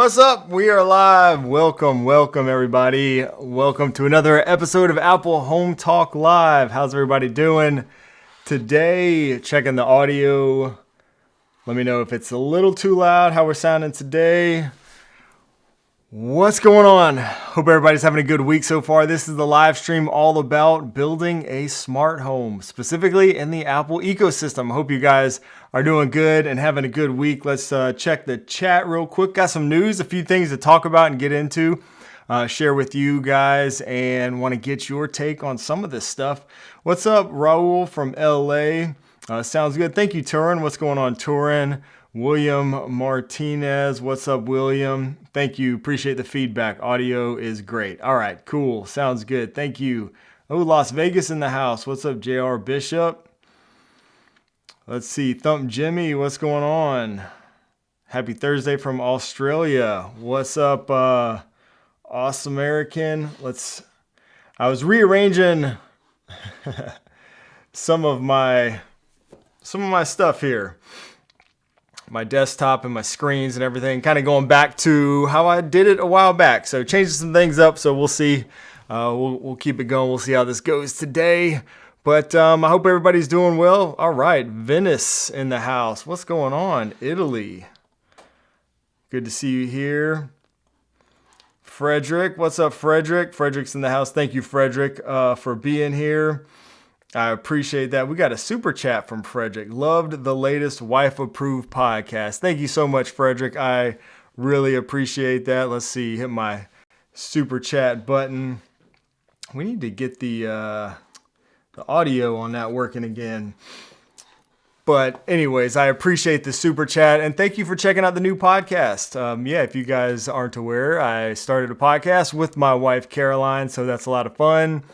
What's up? We are live. Welcome everybody. Welcome to another episode of Apple Home Talk Live. How's everybody doing today? Checking the audio. Let me know if it's a little too loud, how we're sounding today. What's going on? Hope everybody's having a good week so far. This is the live stream all about building a smart home, specifically in the Apple ecosystem. I hope you guys are doing good and having a good week. Let's check the chat real quick. Got some news, a few things to talk about and get into, share with you guys, and want to get your take on some of this stuff. What's up, Raul from LA? Sounds good. Thank you, Turin. What's going on, Turin? William Martinez. What's up, William? Thank you. Appreciate the feedback. Audio is great. All right, cool. Sounds good. Thank you. Oh, Las Vegas in the house. What's up, JR Bishop? Let's see. Thump Jimmy. What's going on? Happy Thursday from Australia. What's up, Awesome American? I was rearranging some of my stuff here. My desktop and my screens and everything, kind of going back to how I did it a while back. So changing some things up, so we'll see. We'll keep it going. We'll see how this goes today. But I hope everybody's doing well. All right, Venice in the house. What's going on? Italy. Good to see you here. Frederick, what's up, Frederick? Frederick's in the house. Thank you, Frederick, for being here. I appreciate that. We got a super chat from Frederick. Loved the latest wife-approved podcast. Thank you so much, Frederick. I really appreciate that. Let's see. Hit my super chat button. We need to get the audio on that working again. But anyways, I appreciate the super chat. And thank you for checking out the new podcast. If you guys aren't aware, I started a podcast with my wife, Caroline. So that's a lot of fun.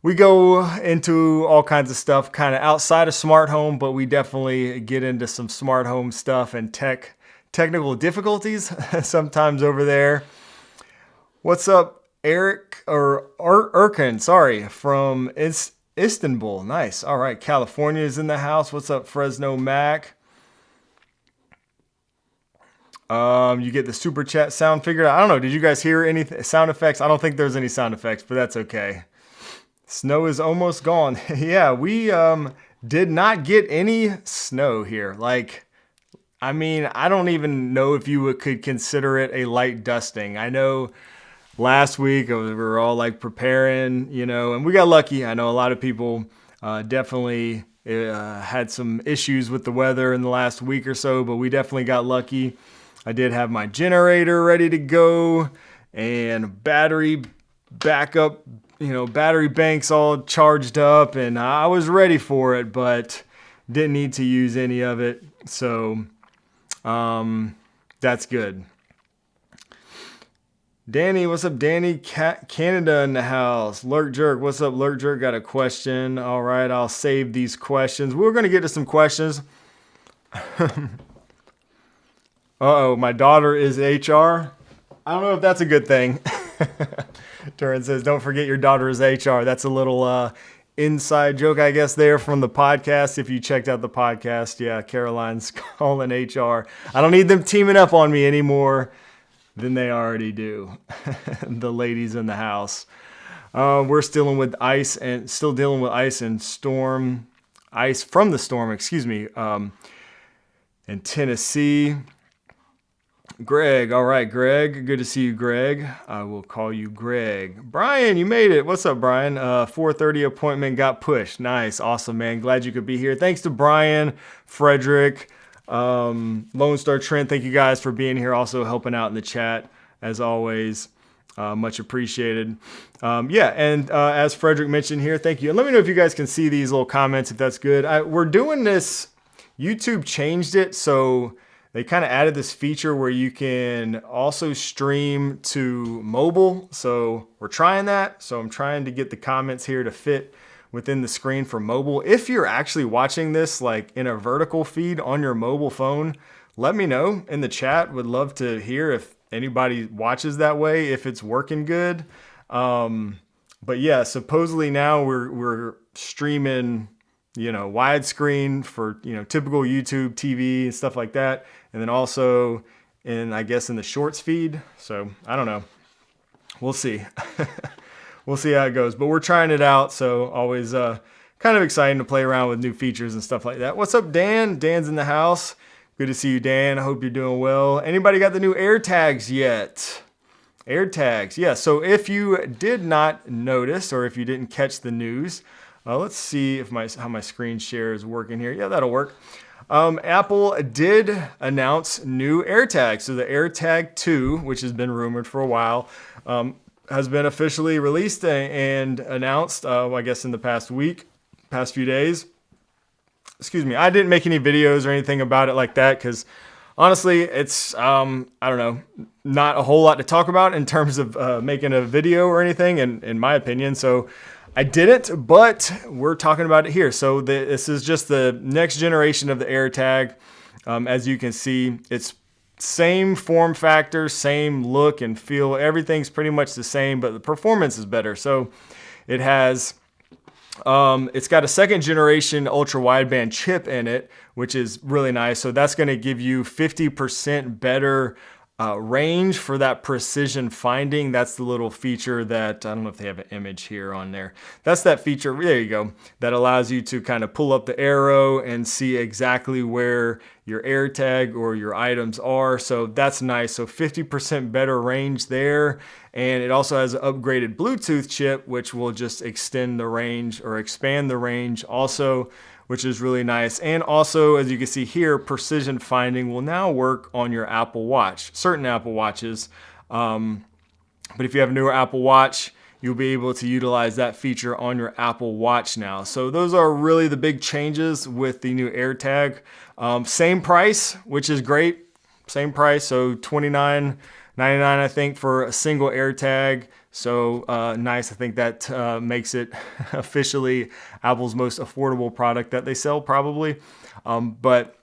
We go into all kinds of stuff kind of outside of smart home, but we definitely get into some smart home stuff and technical difficulties sometimes over there. What's up, Eric or Erkin? Sorry, from Istanbul. Nice. All right, California is in the house. What's up, Fresno Mac? You get the super chat sound figured out. I don't know. Did you guys hear any sound effects? I don't think there's any sound effects, but that's okay. Snow is almost gone. Yeah, we did not get any snow here. I don't even know if you could consider it a light dusting. I know last week we were all preparing, and we got lucky. I know a lot of people definitely had some issues with the weather in the last week or so, but we definitely got lucky. I did have my generator ready to go and battery backup, battery banks all charged up, and I was ready for it, but didn't need to use any of it. So that's good. Danny, what's up, Danny? Canada in the house. Lurk Jerk, what's up, Lurk Jerk? Got a question. All right, I'll save these questions. We're going to get to some questions. Uh-oh, my daughter is HR. I don't know if that's a good thing. Turin says, don't forget your daughter is HR. That's a little inside joke, I guess, there from the podcast. If you checked out the podcast, yeah, Caroline's calling HR. I don't need them teaming up on me anymore than they already do. The ladies in the house. We're still dealing with ice and storm. Ice from the storm, in Tennessee. Greg, all right, Greg. Good to see you, Greg. I will call you Greg. Brian, you made it. What's up, Brian? 4:30 appointment got pushed. Nice, awesome, man. Glad you could be here. Thanks to Brian, Frederick, Lone Star Trent. Thank you guys for being here. Also helping out in the chat as always. Much appreciated. As Frederick mentioned here, thank you. And let me know if you guys can see these little comments if that's good. We're doing this. YouTube changed it, so they kind of added this feature where you can also stream to mobile. So we're trying that. So I'm trying to get the comments here to fit within the screen for mobile. If you're actually watching this in a vertical feed on your mobile phone, let me know in the chat. Would love to hear if anybody watches that way, if it's working good. But yeah, supposedly now we're streaming, widescreen for, typical YouTube TV and stuff like that. And then also I guess in the shorts feed. So I don't know. We'll see. We'll see how it goes. But we're trying it out, so always kind of exciting to play around with new features and stuff like that. What's up, Dan? Dan's in the house. Good to see you, Dan. I hope you're doing well. Anybody got the new AirTags yet? AirTags, yeah. So if you did not notice, or if you didn't catch the news, let's see if how my screen share is working here. Yeah, that'll work. Apple did announce new AirTags. So the AirTag 2, which has been rumored for a while, has been officially released and announced, I guess in the past few days. Excuse me. I didn't make any videos or anything about it like that because honestly, it's, I don't know, not a whole lot to talk about in terms of making a video or anything, in my opinion. So I didn't, but we're talking about it here. So this is just the next generation of the AirTag. As you can see, it's same form factor, same look and feel. Everything's pretty much the same, but the performance is better. So it has, it's got a second generation ultra wideband chip in it, which is really nice. So that's going to give you 50% better range for that precision finding. That's the little feature that, I don't know if they have an image here on there. That's that feature, there you go, that allows you to kind of pull up the arrow and see exactly where your AirTag or your items are. So that's nice. So 50% better range there. And it also has an upgraded Bluetooth chip, which will just extend the range or expand the range also, which is really nice. And also, as you can see here, precision finding will now work on your Apple Watch, certain Apple Watches. But if you have a newer Apple Watch, you'll be able to utilize that feature on your Apple Watch now. So those are really the big changes with the new AirTag. Same price, which is great. Same price, so $29.99 I think for a single AirTag. So nice. I think that makes it officially Apple's most affordable product that they sell probably. But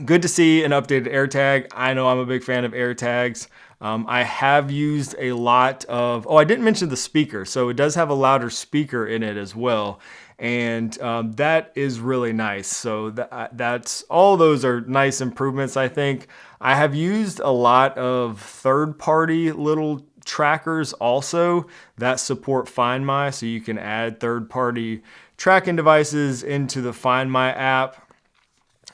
good to see an updated AirTag. I know I'm a big fan of AirTags. I have used a lot of, I didn't mention the speaker. So it does have a louder speaker in it as well. And that is really nice. So that's all those are nice improvements, I think. I have used a lot of third-party little trackers also that support Find My, so you can add third-party tracking devices into the Find My app,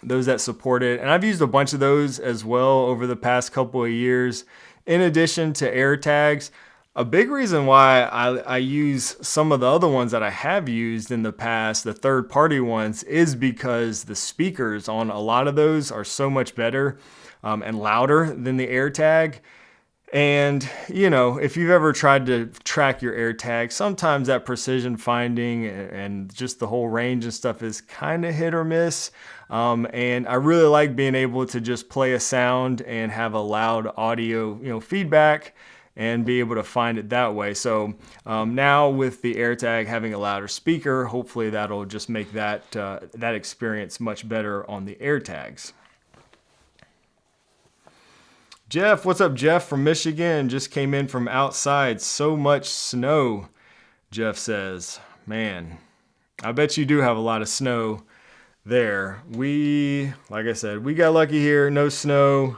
those that support it. And I've used a bunch of those as well over the past couple of years. In addition to AirTags, a big reason why I use some of the other ones that I have used in the past, the third-party ones, is because the speakers on a lot of those are so much better and louder than the AirTag. And, you know, if you've ever tried to track your AirTag, sometimes that precision finding and just the whole range and stuff is kind of hit or miss. And I really like being able to just play a sound and have a loud audio, feedback and be able to find it that way. So now with the AirTag having a louder speaker, hopefully that'll just make that experience much better on the AirTags. Jeff, what's up, Jeff from Michigan? Just came in from outside. So much snow, Jeff says. Man, I bet you do have a lot of snow there. Like I said, we got lucky here. No snow.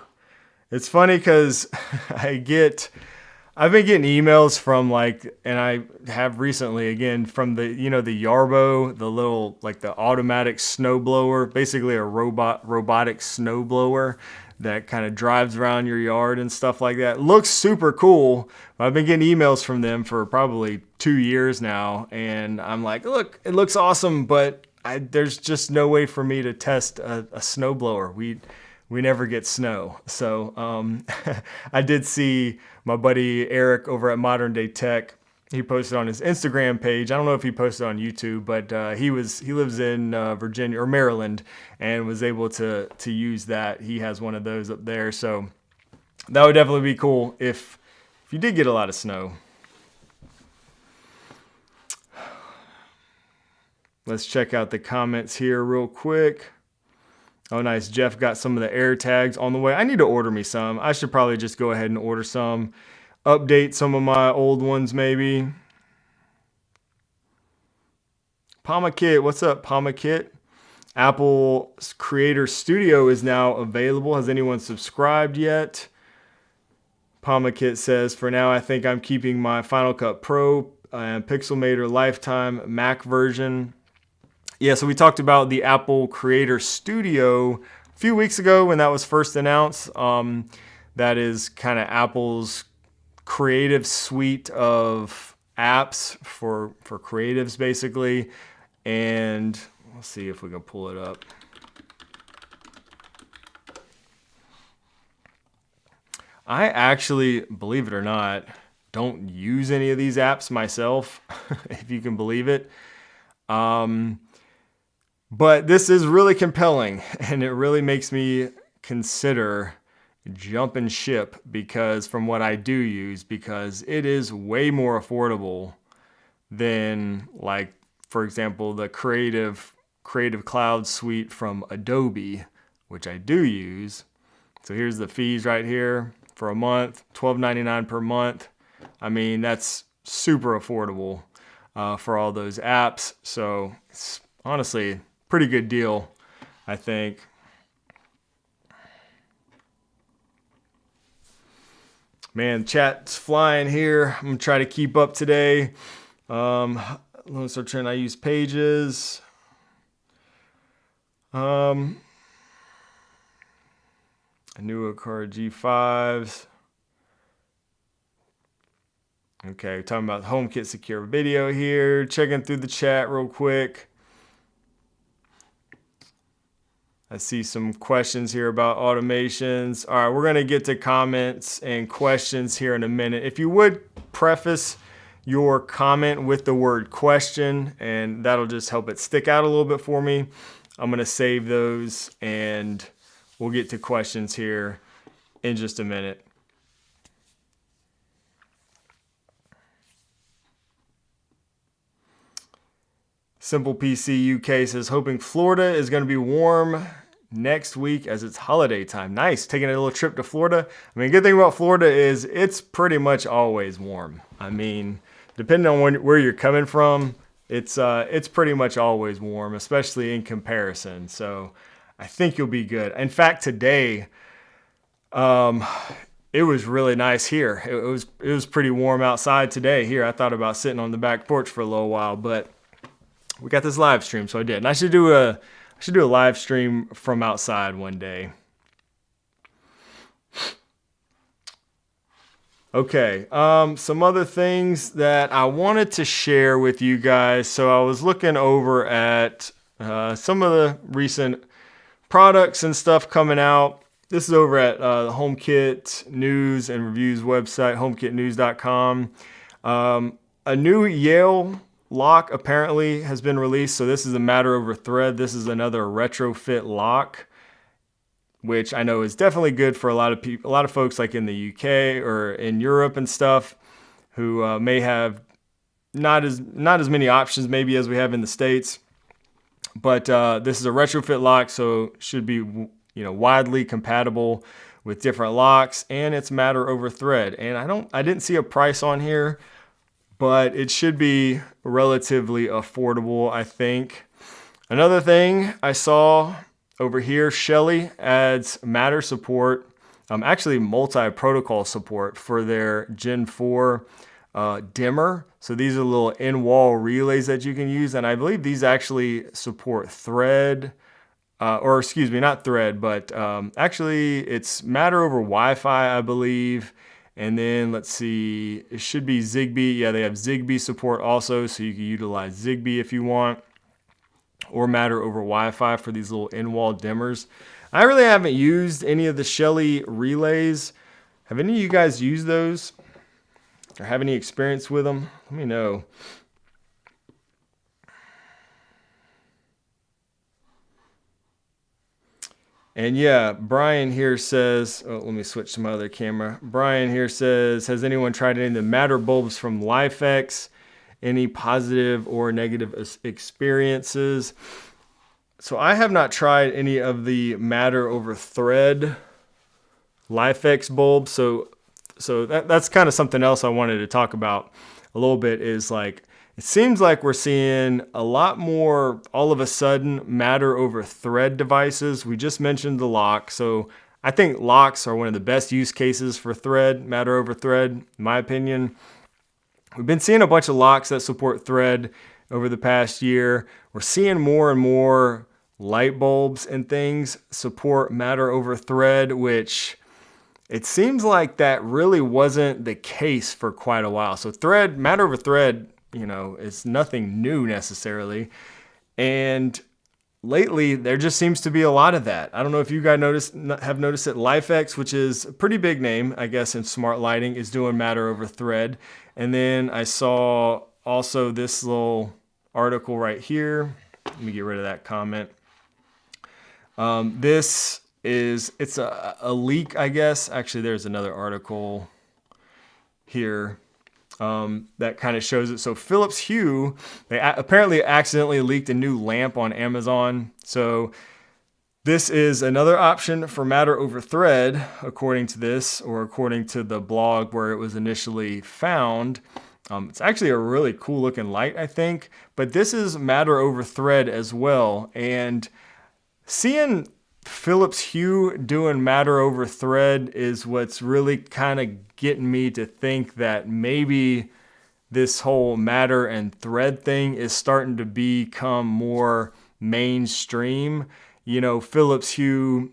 It's funny because I've been getting emails from and I have recently again from the Yarbo, the little the automatic snowblower, basically a robotic snowblower that kind of drives around your yard and stuff like that. Looks super cool. I've been getting emails from them for probably 2 years now, and I'm like, look, it looks awesome, but there's just no way for me to test a snowblower. We never get snow. So I did see my buddy Eric over at Modern Day Tech. He posted on his Instagram page. I don't know if he posted on YouTube, but he lives in Virginia or Maryland and was able to use that. He has one of those up there. So that would definitely be cool if you did get a lot of snow. Let's check out the comments here real quick. Oh, nice. Jeff got some of the AirTags on the way. I need to order me some. I should probably just go ahead and order some. Update some of my old ones maybe. Palma Kit, what's up, Palma Kit? Apple's Creator Studio is now available. Has anyone subscribed yet? Pamakit says, for now, I think I'm keeping my Final Cut Pro and Pixelmator Lifetime Mac version. Yeah, so we talked about the Apple Creator Studio a few weeks ago when that was first announced. That is kind of Apple's creative suite of apps for creatives, basically. And let's see if we can pull it up. I actually, believe it or not, don't use any of these apps myself, if you can believe it. But this is really compelling, and it really makes me consider jumping ship because from what I do use, because it is way more affordable than, like, for example, the Creative Cloud suite from Adobe, which I do use. So here's the fees right here for a month, $12.99 per month. I mean, that's super affordable for all those apps. So it's honestly pretty good deal, I think. Man, chat's flying here. I'm gonna try to keep up today. Let's start trying. I use Pages. A new Aqara G5s. Okay, talking about HomeKit Secure Video here. Checking through the chat real quick. I see some questions here about automations. All right, we're going to get to comments and questions here in a minute. If you would preface your comment with the word question, and that'll just help it stick out a little bit for me. I'm going to save those, and we'll get to questions here in just a minute. Simple PC UK says, hoping Florida is going to be warm next week as it's holiday time. Nice, taking a little trip to Florida. I mean, good thing about Florida is it's pretty much always warm. I mean, depending on where you're coming from, it's pretty much always warm, especially in comparison. So I think you'll be good. In fact, today, it was really nice here. It was pretty warm outside today. Here, I thought about sitting on the back porch for a little while, but we got this live stream, so I did. And I should do a live stream from outside one day. Okay, some other things that I wanted to share with you guys. So I was looking over at some of the recent products and stuff coming out. This is over at the HomeKit News and Reviews website, homekitnews.com. A new Yale lock apparently has been released. So this is a matter over thread. This is another retrofit lock, which I know is definitely good for a lot of people, a lot of folks like in the UK or in Europe and stuff, who may have not as many options maybe as we have in the States. But this is a retrofit lock, so should be widely compatible with different locks, and it's matter over thread. And I didn't see a price on here, but it should be relatively affordable, I think. Another thing I saw over here, Shelly adds Matter support, actually multi-protocol support for their Gen 4 dimmer. So these are little in-wall relays that you can use, and I believe these actually support thread, not thread, but actually it's Matter over Wi-Fi, I believe. And then let's see, it should be Zigbee. Yeah, they have Zigbee support also, so you can utilize Zigbee if you want, or Matter over Wi-Fi for these little in-wall dimmers. I really haven't used any of the Shelly relays. Have any of you guys used those or have any experience with them? Let me know. And yeah, Brian here says, let me switch to my other camera. Brian here says, has anyone tried any of the Matter bulbs from LifeX? Any positive or negative experiences? So I have not tried any of the Matter over thread LifeX bulbs. So that's kind of something else I wanted to talk about a little bit, is it seems like we're seeing a lot more, all of a sudden, Matter over Thread devices. We just mentioned the lock. So I think locks are one of the best use cases for Thread, Matter over Thread, in my opinion. We've been seeing a bunch of locks that support Thread over the past year. We're seeing more and more light bulbs and things support Matter over Thread, which it seems like that really wasn't the case for quite a while. So Matter over Thread, it's nothing new necessarily. And lately, there just seems to be a lot of that. I don't know if you guys have noticed that LifeX, which is a pretty big name, I guess, in smart lighting, is doing Matter over Thread. And then I saw also this little article right here. Let me get rid of that comment. It's a leak, I guess. Actually, there's another article here that kind of shows it. So Philips Hue, they apparently accidentally leaked a new lamp on Amazon. So this is another option for Matter over Thread, according to this, or according to the blog where it was initially found. It's actually a really cool looking light, I think, but this is Matter over Thread as well. And seeing Philips Hue doing Matter over Thread is what's really kind of getting me to think that maybe this whole Matter and Thread thing is starting to become more mainstream. Philips Hue,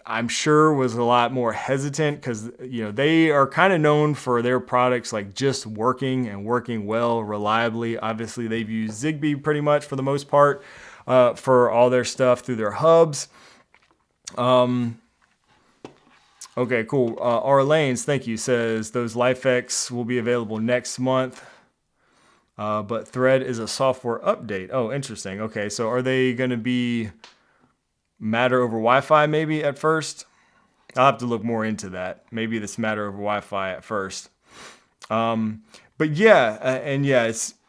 I'm sure, was a lot more hesitant because, they are kind of known for their products like just working and working well, reliably. Obviously, they've used Zigbee pretty much for the most part for all their stuff through their hubs. Okay, cool. R. Lanes, thank you, says those LifeX will be available next month. But Thread is a software update. Oh, interesting. Okay, so are they going to be Matter over Wi-Fi maybe at first? I'll have to look more into that. Maybe this Matter over Wi-Fi at first. But yeah,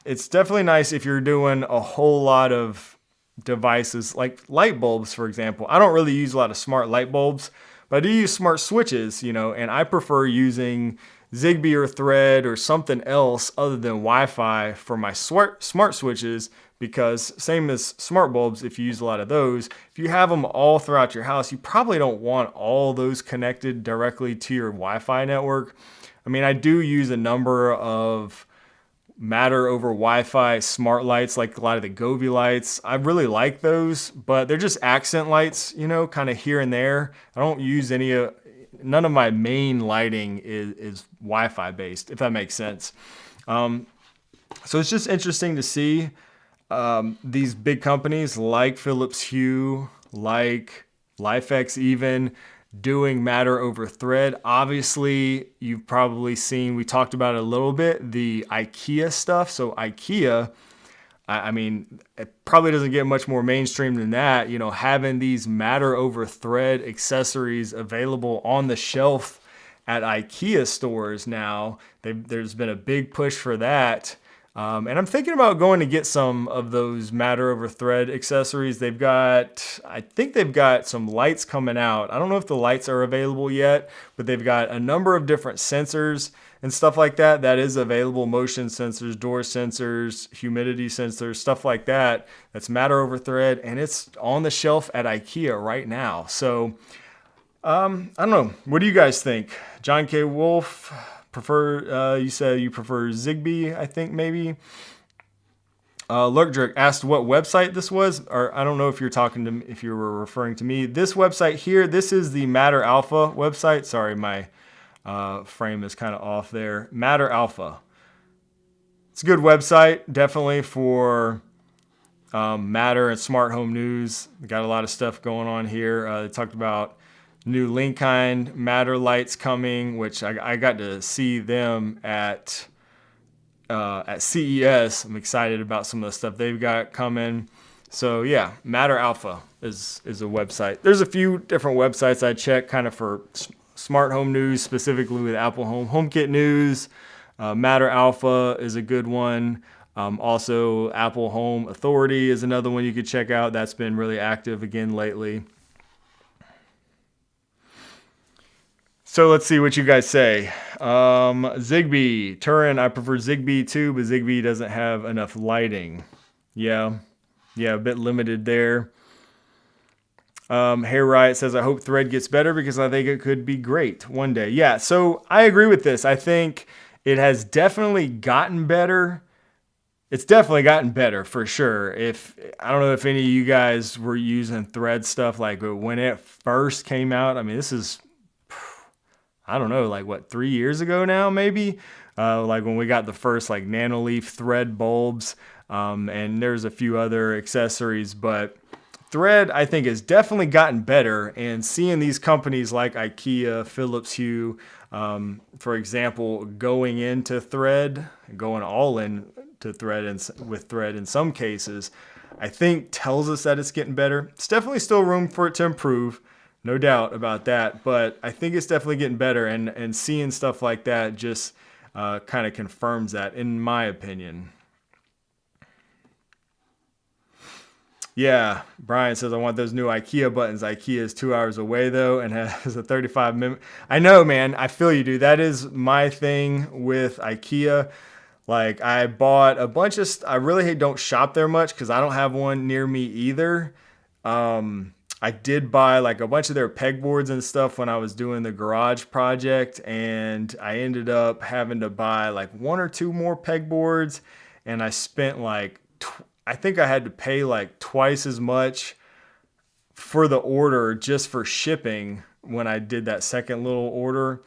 it's definitely nice if you're doing a whole lot of devices like light bulbs, for example. I don't really use a lot of smart light bulbs, but I do use smart switches, and I prefer using Zigbee or Thread or something else other than Wi-Fi for my smart switches, because same as smart bulbs, if you use a lot of those, if you have them all throughout your house, you probably don't want all those connected directly to your Wi-Fi network. I mean, I do use a number of Matter over Wi-Fi smart lights, like a lot of the Govee lights. I really like those, but they're just accent lights, kind of here and there. I don't use none of my main lighting is Wi-Fi based, if that makes sense. So it's just interesting to see these big companies like Philips Hue, like LifeX even, doing Matter over Thread. Obviously, you've probably seen, we talked about it a little bit, the IKEA stuff. So IKEA, I mean, it probably doesn't get much more mainstream than that. Having these Matter over Thread accessories available on the shelf at IKEA stores now. There's been a big push for that. And I'm thinking about going to get some of those Matter over Thread accessories. I think they've got some lights coming out. I don't know if the lights are available yet, but they've got a number of different sensors and stuff like that is available. Motion sensors, door sensors, humidity sensors, stuff like that. That's Matter over Thread, and it's on the shelf at IKEA right now. So I don't know. What do you guys think? John K. Wolf, you said you prefer Zigbee, I think maybe. Lurkdrick asked what website this was, or I don't know if if you were referring to me. This website here, this is the Matter Alpha website. Sorry, my frame is kind of off there. Matter Alpha. It's a good website, definitely for Matter and smart home news. We got a lot of stuff going on here. They talked about new Linkkind Matter lights coming, which I got to see them at CES. I'm excited about some of the stuff they've got coming. So yeah, Matter Alpha is a website. There's a few different websites I check kind of for smart home news, specifically with Apple HomeKit news. Matter Alpha is a good one. Also, Apple Home Authority is another one you could check out. That's been really active again lately. So let's see what you guys say. Zigbee. Turin, I prefer Zigbee too, but Zigbee doesn't have enough lighting. Yeah, a bit limited there. Hair Riot says, I hope Thread gets better because I think it could be great one day. Yeah, so I agree with this. I think it has definitely gotten better. It's definitely gotten better for sure. I don't know if any of you guys were using Thread stuff like when it first came out. I mean, this is, I don't know, like what, 3 years ago now, maybe? Like when we got the first like Nanoleaf Thread bulbs, and there's a few other accessories, but Thread, I think, has definitely gotten better, and seeing these companies like IKEA, Philips Hue, for example, going into Thread, going all in to Thread and with Thread in some cases, I think tells us that it's getting better. It's definitely still room for it to improve, no doubt about that, but I think it's definitely getting better, and seeing stuff like that just kind of confirms that, in my opinion. Yeah, Brian says, I want those new IKEA buttons. IKEA is 2 hours away, though, and has a 35-minute... I know, man. I feel you, dude. That is my thing with IKEA. Like, I bought a bunch of... I really don't shop there much because I don't have one near me either. I did buy, like, a bunch of their pegboards and stuff when I was doing the garage project, and I ended up having to buy, like, 1 or 2 more pegboards, and I spent, like... I think I had to pay like twice as much for the order just for shipping when I did that second little order,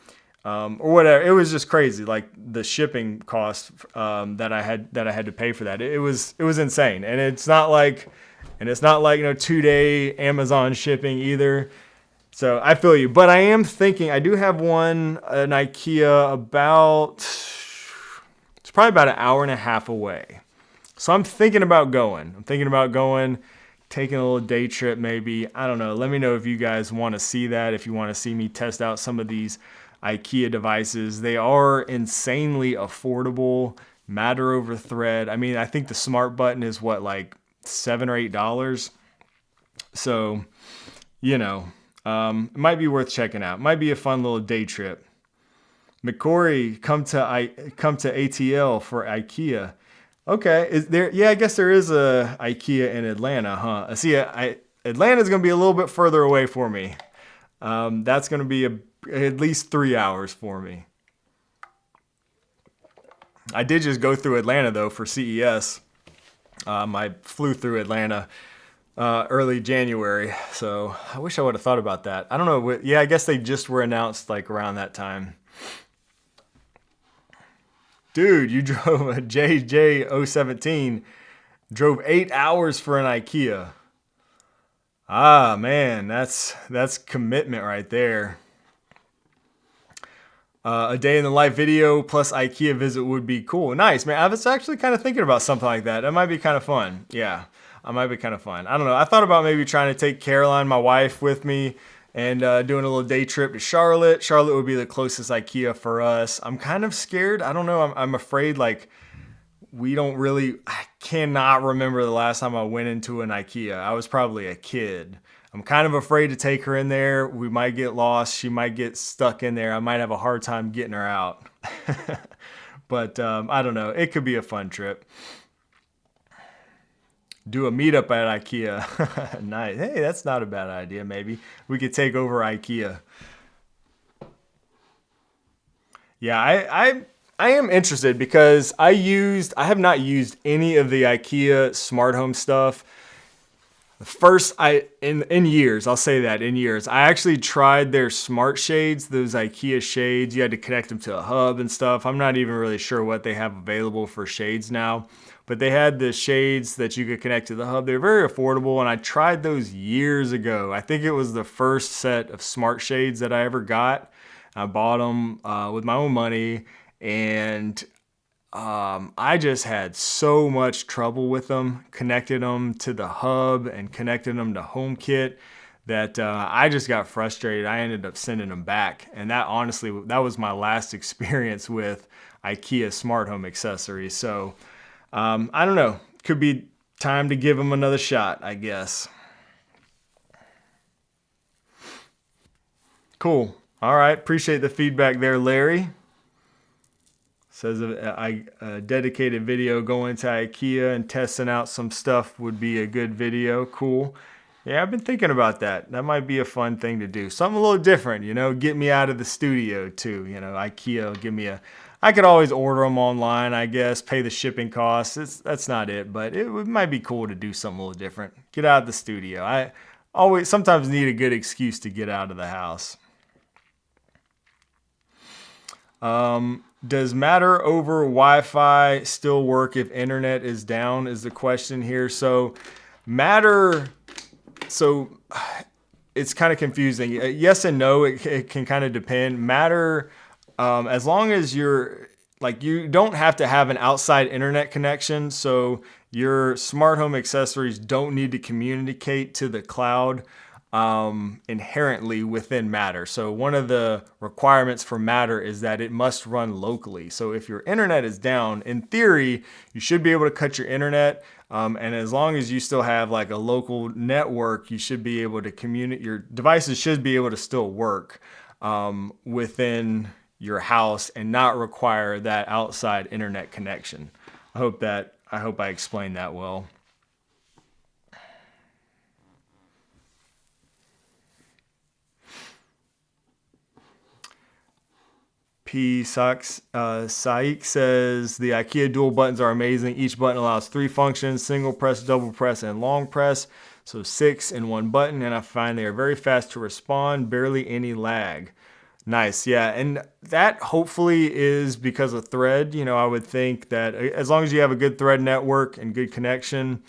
or whatever. It was just crazy, like the shipping cost that I had to pay for that. It was insane, and it's not like 2-day Amazon shipping either. So I feel you, but I am thinking I do have an IKEA it's probably about an hour and a half away. So I'm thinking about going. Taking a little day trip maybe. I don't know. Let me know if you guys want to see that, if you want to see me test out some of these IKEA devices. They are insanely affordable. Matter over Thread. I mean, I think the smart button is what, like $7 or $8. So, it might be worth checking out. Might be a fun little day trip. McCory, come to ATL for IKEA. Okay, I guess there is a IKEA in Atlanta, huh? See, Atlanta's going to be a little bit further away for me. That's going to be at least 3 hours for me. I did just go through Atlanta, though, for CES. I flew through Atlanta early January, so I wish I would have thought about that. I don't know. Yeah, I guess they just were announced like around that time. Dude, you drove a JJ017, drove 8 hours for an IKEA. Ah, man, that's commitment right there. A day in the life video plus IKEA visit would be cool. Nice, man. I was actually kind of thinking about something like that. That might be kind of fun. Yeah, it might be kind of fun. I don't know. I thought about maybe trying to take Caroline, my wife, with me, and doing a little day trip to Charlotte. Charlotte would be the closest IKEA for us. I'm kind of scared. I don't know. I'm afraid, like, I cannot remember the last time I went into an IKEA. I was probably a kid. I'm kind of afraid to take her in there. We might get lost. She might get stuck in there. I might have a hard time getting her out. But I don't know. It could be a fun trip. Do a meetup at IKEA. Nice. Hey, that's not a bad idea. Maybe we could take over IKEA. Yeah, I am interested because I have not used any of the IKEA smart home stuff. In years, I'll say that, in years. I actually tried their smart shades, those IKEA shades. You had to connect them to a hub and stuff. I'm not even really sure what they have available for shades now. But they had the shades that you could connect to the hub. They're very affordable, and I tried those years ago. I think it was the first set of smart shades that I ever got. I bought them with my own money, and I just had so much trouble with them, connected them to the hub and connected them to HomeKit, that I just got frustrated. I ended up sending them back, and that was my last experience with IKEA smart home accessories. So I don't know. Could be time to give them another shot, I guess. Cool. All right, appreciate the feedback there, Larry. Says a dedicated video going to IKEA and testing out some stuff would be a good video. Cool. Yeah, I've been thinking about that. That might be a fun thing to do. Something a little different, you know, get me out of the studio too. You know, IKEA will give me I could always order them online, I guess, pay the shipping costs. That's not it, but it might be cool to do something a little different. Get out of the studio. I always sometimes need a good excuse to get out of the house. Does Matter over Wi-Fi still work if internet is down is the question here. So Matter, so it's kind of confusing. Yes and no, it can kind of depend. Matter, as long as you don't have to have an outside internet connection. So your smart home accessories don't need to communicate to the cloud inherently within Matter. So one of the requirements for Matter is that it must run locally. So if your internet is down, in theory, you should be able to cut your internet. And as long as you still have like a local network, you should be able to communicate. Your devices should be able to still work within your house and not require that outside internet connection. I hope I explained that well. P. Saik says the IKEA dual buttons are amazing. Each button allows 3 functions: single press, double press, and long press. So 6 in one button, and I find they are very fast to respond, barely any lag. Nice, yeah, and that hopefully is because of Thread. You know, I would think that as long as you have a good Thread network and good connection,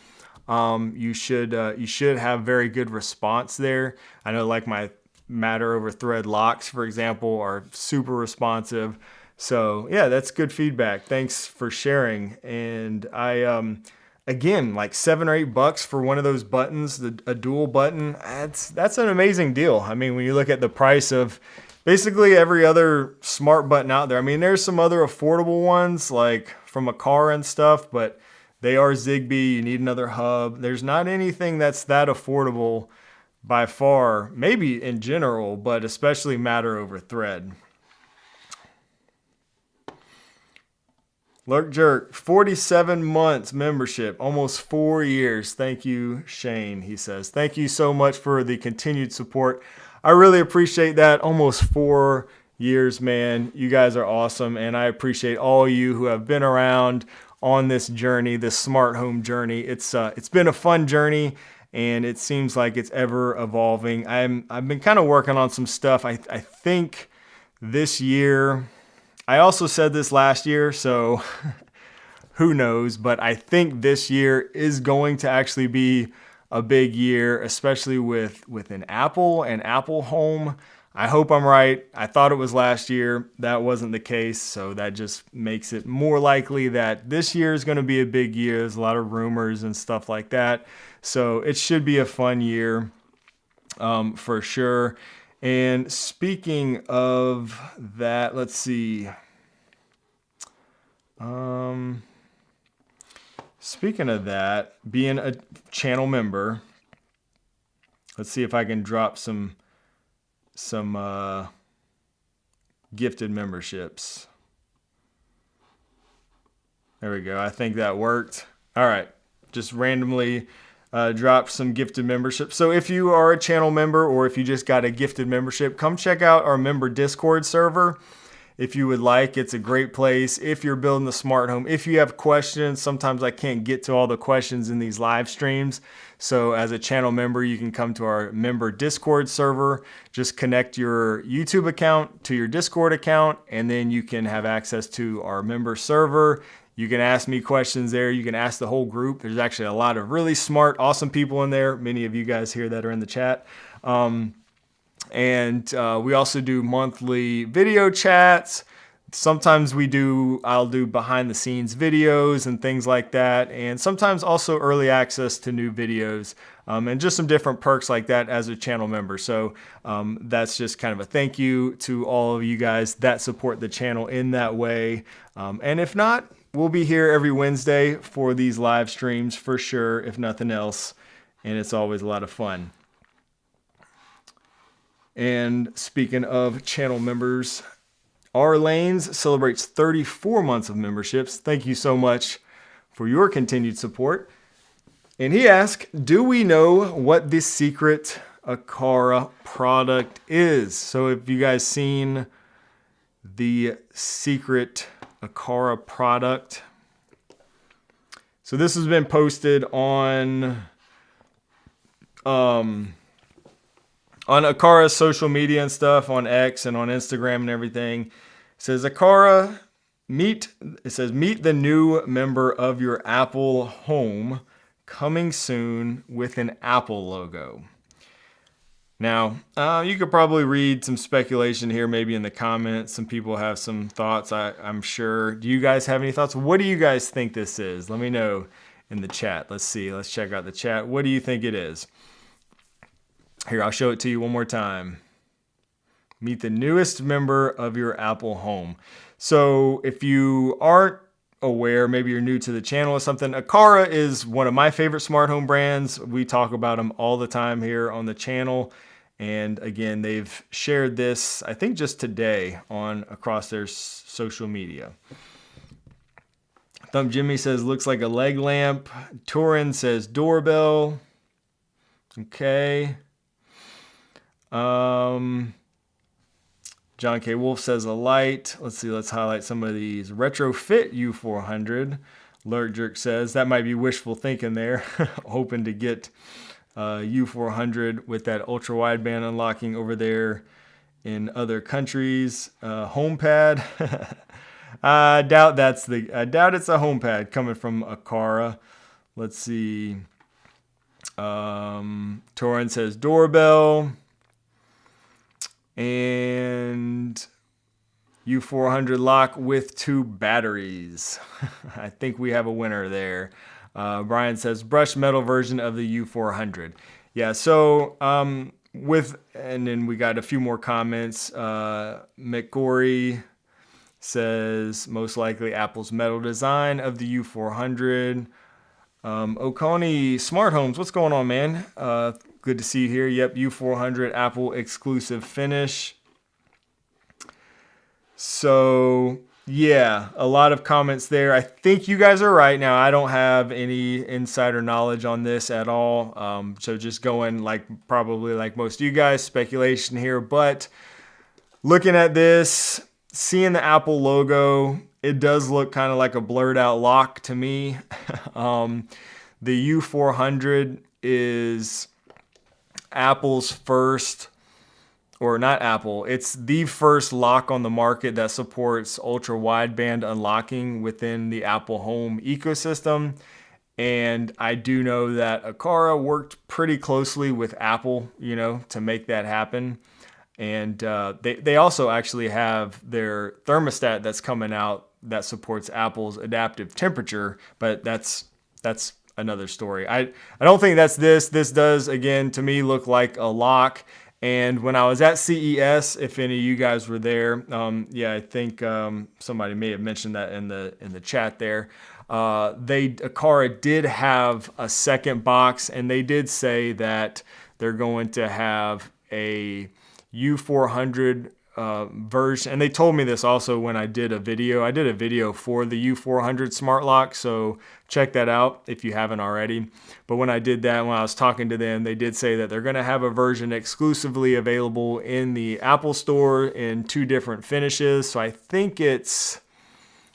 you should have very good response there. I know, like my Matter over Thread locks, for example, are super responsive. So yeah, that's good feedback. Thanks for sharing. And I again, like $7 or $8 for one of those buttons, a dual button. That's an amazing deal. I mean, when you look at the price of basically every other smart button out there. I mean, there's some other affordable ones like from Aqara and stuff, but they are Zigbee. You need another hub. There's not anything that's that affordable by far, maybe in general, but especially Matter over Thread. Lurk Jerk, 47 months membership, almost 4 years. Thank you, Shane, he says. Thank you so much for the continued support. I really appreciate that. Almost 4 years, man. You guys are awesome, and I appreciate all you who have been around on this journey, this smart home journey. It's been a fun journey, and it seems like it's ever evolving. I've been kind of working on some stuff. I think this year, I also said this last year, so who knows, but I think this year is going to actually be a big year, especially with an Apple and Apple Home. I hope I'm right. I thought it was last year. That wasn't the case, so that just makes it more likely that this year is going to be a big year. There's a lot of rumors and stuff like that. So it should be a fun year for sure. And speaking of that, let's see. Speaking of that, being a channel member, let's see if I can drop some gifted memberships. There we go. I think that worked. All right. Just randomly drop some gifted memberships. So if you are a channel member or if you just got a gifted membership, come check out our member Discord server. If you would like, it's a great place. If you're building a smart home, if you have questions, sometimes I can't get to all the questions in these live streams. So as a channel member, you can come to our member Discord server, just connect your YouTube account to your Discord account, and then you can have access to our member server. You can ask me questions there. You can ask the whole group. There's actually a lot of really smart, awesome people in there. Many of you guys here that are in the chat. And we also do monthly video chats. Sometimes I'll do behind the scenes videos and things like that. And sometimes also early access to new videos and just some different perks like that as a channel member. So that's just kind of a thank you to all of you guys that support the channel in that way. And if not, we'll be here every Wednesday for these live streams for sure, if nothing else. And it's always a lot of fun. And speaking of channel members, R Lanes celebrates 34 months of memberships. Thank you so much for your continued support. And he asked, do we know what the secret Aqara product is? So have you guys seen the secret Aqara product? So this has been posted on Aqara's social media and stuff, on X and on Instagram and everything. It says Aqara, meet the new member of your Apple home, coming soon with an Apple logo. Now, you could probably read some speculation here, maybe in the comments. Some people have some thoughts, I'm sure. Do you guys have any thoughts? What do you guys think this is? Let me know in the chat. Let's see. Let's check out the chat. What do you think it is? Here, I'll show it to you one more time. Meet the newest member of your Apple home. So if you aren't aware, maybe you're new to the channel or something, Aqara is one of my favorite smart home brands. We talk about them all the time here on the channel. And again, they've shared this, I think just today, across their social media. Thumb Jimmy says, looks like a leg lamp. Torin says doorbell. Okay. John K. Wolf says a light. Let's see, let's highlight some of these. Retrofit U400. Lurk Jerk says, that might be wishful thinking there. Hoping to get U400 with that ultra wideband unlocking over there in other countries. HomePad. I doubt it's a HomePad coming from Aqara. Let's see. Torin says doorbell. And U400 lock with 2 batteries. I think we have a winner there. Brian says brushed metal version of the U400. Yeah, so and then we got a few more comments. McGorry says most likely Apple's metal design of the U400. Oconee Smart Homes, what's going on, man? Good to see you here. Yep, U400 Apple exclusive finish. So yeah, a lot of comments there. I think you guys are right. Now, I don't have any insider knowledge on this at all. So just going probably like most of you guys, speculation here. But looking at this, seeing the Apple logo, it does look kind of like a blurred out lock to me. The U400 is Apple's first, or not Apple, it's the first lock on the market that supports ultra wideband unlocking within the Apple home ecosystem. And I do know that Aqara worked pretty closely with Apple, to make that happen. And they also actually have their thermostat that's coming out that supports Apple's adaptive temperature, but that's another story. I don't think that's this. This does, again, to me, look like a lock. And when I was at CES, if any of you guys were there, I think somebody may have mentioned that in the chat there. Aqara did have a second box, and they did say that they're going to have a U400 version. And they told me this also when I did a video. I did a video for the U400 smart lock, so check that out if you haven't already. But when I did that, when I was talking to them, they did say that they're going to have a version exclusively available in the Apple Store in 2 different finishes. So I think it's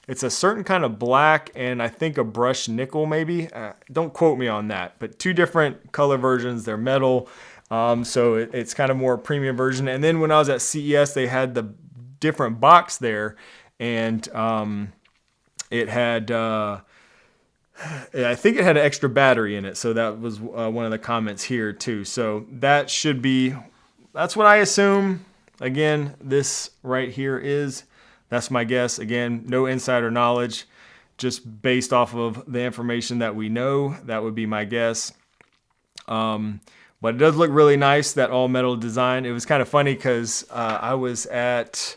a certain kind of black and I think a brushed nickel maybe. Don't quote me on that, but 2 different color versions. They're metal. So it's kind of more premium version. And then when I was at CES, they had the different box there, and it had, I think it had an extra battery in it. So that was one of the comments here too. So that's what I assume. Again, this right here that's my guess. Again, no insider knowledge, just based off of the information that we know. That would be my guess. But it does look really nice, that all metal design. It was kind of funny because I was at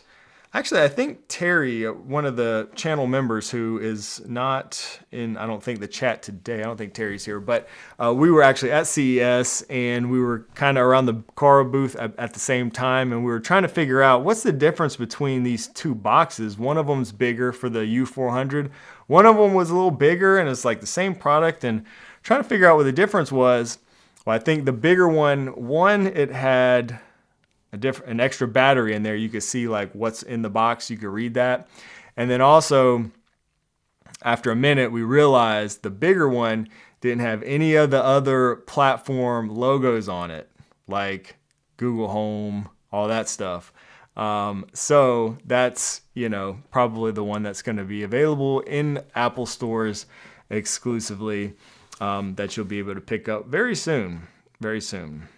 Actually, I think Terry, one of the channel members who is not in, I don't think, the chat today, I don't think Terry's here, but we were actually at CES and we were kind of around the Aqara booth at the same time, and we were trying to figure out what's the difference between these two boxes. One of them's bigger for the U400. One of them was a little bigger and it's like the same product, and trying to figure out what the difference was. Well, I think the bigger one, it had an extra battery in there. You could see like what's in the box. You could read that. And then also, after a minute, we realized the bigger one didn't have any of the other platform logos on it, like Google Home, all that stuff. So that's, probably the one that's going to be available in Apple stores exclusively, that you'll be able to pick up very soon. Very soon.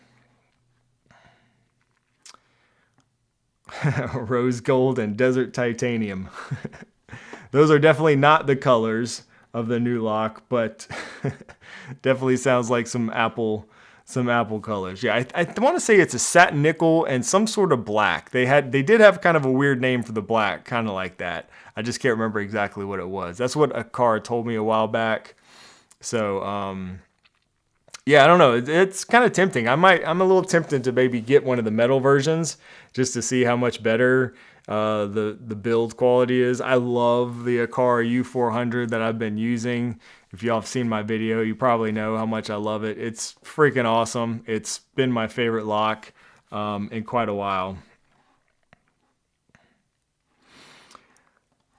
Rose gold and desert titanium. Those are definitely not the colors of the new lock, but definitely sounds like some Apple colors. Yeah, I want to say it's a satin nickel and some sort of black. They did have kind of a weird name for the black, kind of like that. I just can't remember exactly what it was. That's what Aqara told me a while back. So yeah, I don't know. It's kind of tempting. I'm a little tempted to maybe get one of the metal versions just to see how much better the build quality is. I love the Aqara U400 that I've been using. If y'all have seen my video, you probably know how much I love it. It's freaking awesome. It's been my favorite lock in quite a while.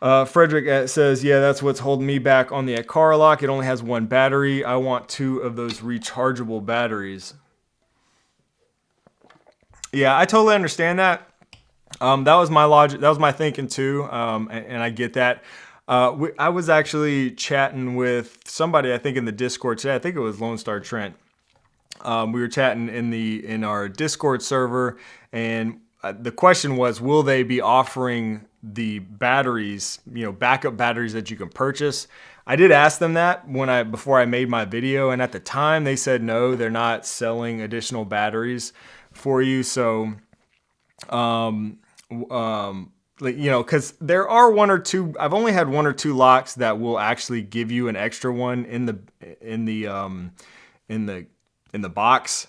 Frederick says, yeah, that's what's holding me back on the Aqara lock. It only has one battery. I want 2 of those rechargeable batteries. Yeah, I totally understand that. That was my logic. That was my thinking too. And I get that. I was actually chatting with somebody, I think in the Discord today. I think it was Lone Star Trent. We were chatting in our Discord server, and the question was, will they be offering the batteries, backup batteries that you can purchase? I did ask them that before I made my video, and at the time they said no, they're not selling additional batteries for you. So, because there are 1 or 2. I've only had 1 or 2 locks that will actually give you an extra one in the box.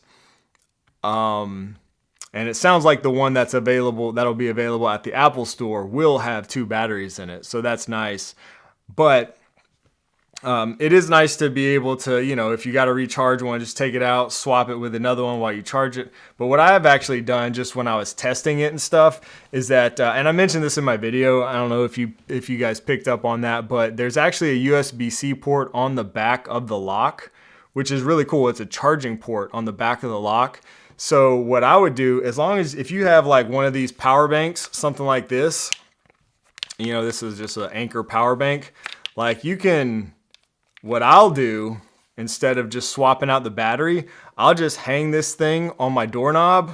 And it sounds like the one that'll be available at the Apple Store will have 2 batteries in it. So that's nice. But it is nice to be able to, if you got to recharge one, just take it out, swap it with another one while you charge it. But what I have actually done just when I was testing it and stuff is that, and I mentioned this in my video, I don't know if you guys picked up on that, but there's actually a USB-C port on the back of the lock, which is really cool. It's a charging port on the back of the lock. So what I would do, if you have like one of these power banks, something like this, this is just an Anchor power bank, what I'll do, instead of just swapping out the battery, I'll just hang this thing on my doorknob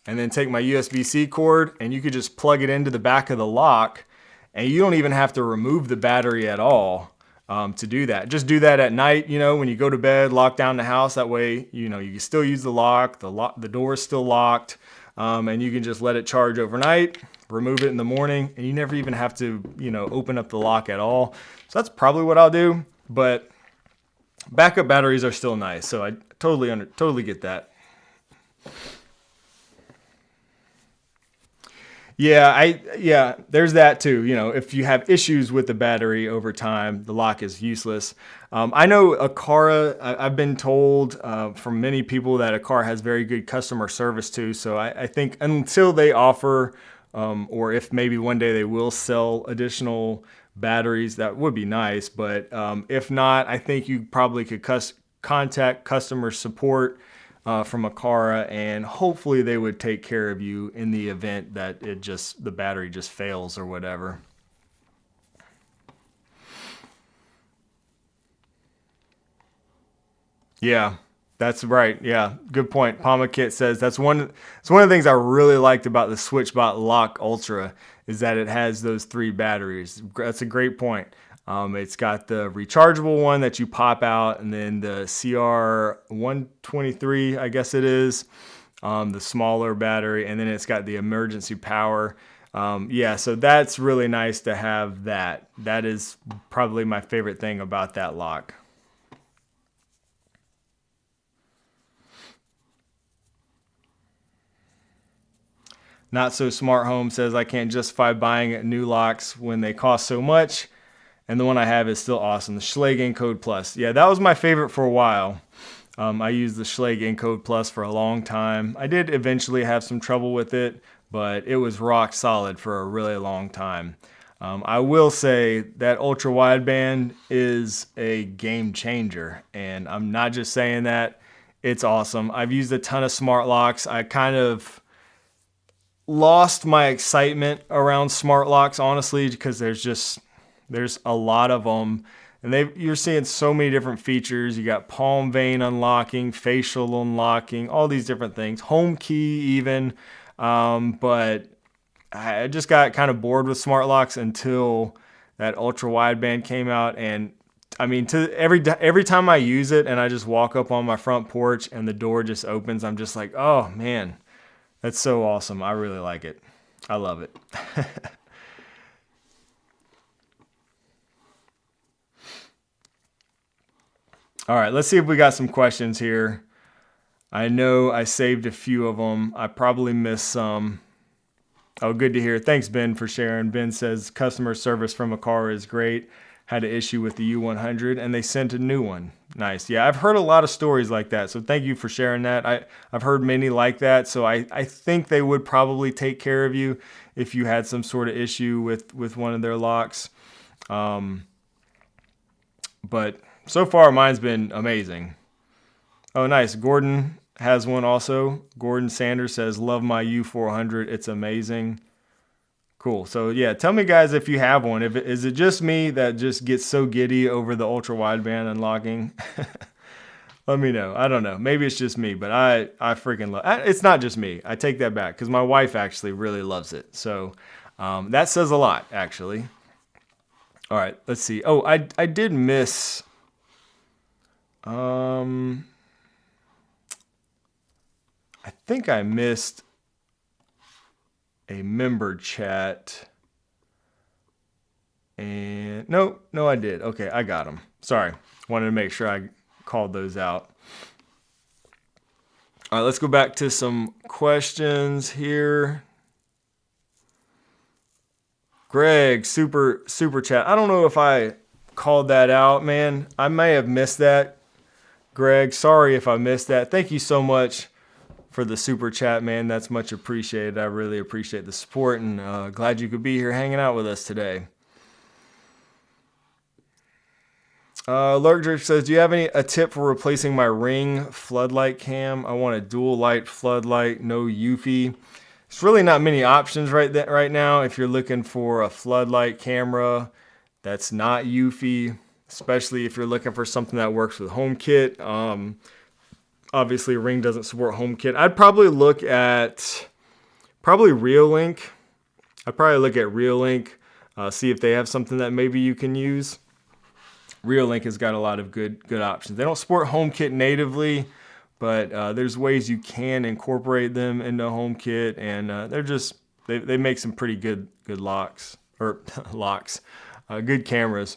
and then take my USB-C cord, and you could just plug it into the back of the lock, and you don't even have to remove the battery at all. To do that. Just do that at night, when you go to bed, lock down the house. That way, you can still use the lock. The door is still locked, and you can just let it charge overnight, remove it in the morning, and you never even have to, open up the lock at all. So that's probably what I'll do, but backup batteries are still nice. So I totally get that. Yeah, there's that too. If you have issues with the battery over time, the lock is useless. I know Aqara, I've been told from many people that Aqara has very good customer service too. So I think until they offer, or if maybe one day they will sell additional batteries, that would be nice. But if not, I think you probably could contact customer support from Aqara, and hopefully they would take care of you in the event that the battery just fails or whatever. Yeah, that's right. Yeah, good point. Pamakit says it's one of the things I really liked about the SwitchBot Lock Ultra is that it has those 3 batteries. That's a great point. It's got the rechargeable one that you pop out, and then the CR123, I guess it is, the smaller battery, and then it's got the emergency power. Yeah, so that's really nice to have that. That is probably my favorite thing about that lock. Not So Smart Home says, I can't justify buying new locks when they cost so much. And the one I have is still awesome. The Schlage Encode Plus. Yeah, that was my favorite for a while. I used the Schlage Encode Plus for a long time. I did eventually have some trouble with it, but it was rock solid for a really long time. I will say that ultra wideband is a game changer, and I'm not just saying that. It's awesome. I've used a ton of smart locks. I kind of lost my excitement around smart locks, honestly, because there's a lot of them, and you're seeing so many different features. You got palm vein unlocking, facial unlocking, all these different things, home key even. But I just got kind of bored with smart locks until that ultra wideband came out. And I mean, every time I use it and I just walk up on my front porch and the door just opens, I'm just like, oh man, that's so awesome. I really like it. I love it. All right, let's see if we got some questions here. I know I saved a few of them. I probably missed some. Oh, good to hear. Thanks, Ben, for sharing. Ben says customer service from Aqara is great. Had an issue with the U100 and they sent a new one. Nice. Yeah, I've heard a lot of stories like that. So thank you for sharing that. I've heard many like that. So I think they would probably take care of you if you had some sort of issue with one of their locks. But so far, mine's been amazing. Oh, nice. Gordon has one also. Gordon Sanders says, love my U400. It's amazing. Cool. So yeah, tell me guys if you have one. Is it just me that just gets so giddy over the ultra wideband unlocking? Let me know. I don't know. Maybe it's just me, but I freaking love it. It's not just me. I take that back because my wife actually really loves it. So that says a lot, actually. All right, let's see. Oh, I did miss. I think I missed a member chat. And no, I did. Okay, I got them. Sorry. Wanted to make sure I called those out. All right, let's go back to some questions here. Greg, super chat. I don't know if I called that out, man. I may have missed that. Greg, sorry if I missed that. Thank you so much for the super chat, man. That's much appreciated. I really appreciate the support, and glad you could be here hanging out with us today. Lurkdrick says, do you have a tip for replacing my Ring floodlight cam? I want a dual light floodlight, no UV. It's really not many options right now if you're looking for a floodlight camera that's not UV, especially if you're looking for something that works with HomeKit. Obviously, Ring doesn't support HomeKit. I'd probably look at Reolink. See if they have something that maybe you can use. Reolink has got a lot of good options. They don't support HomeKit natively, but there's ways you can incorporate them into HomeKit, and they make some pretty good locks or good cameras.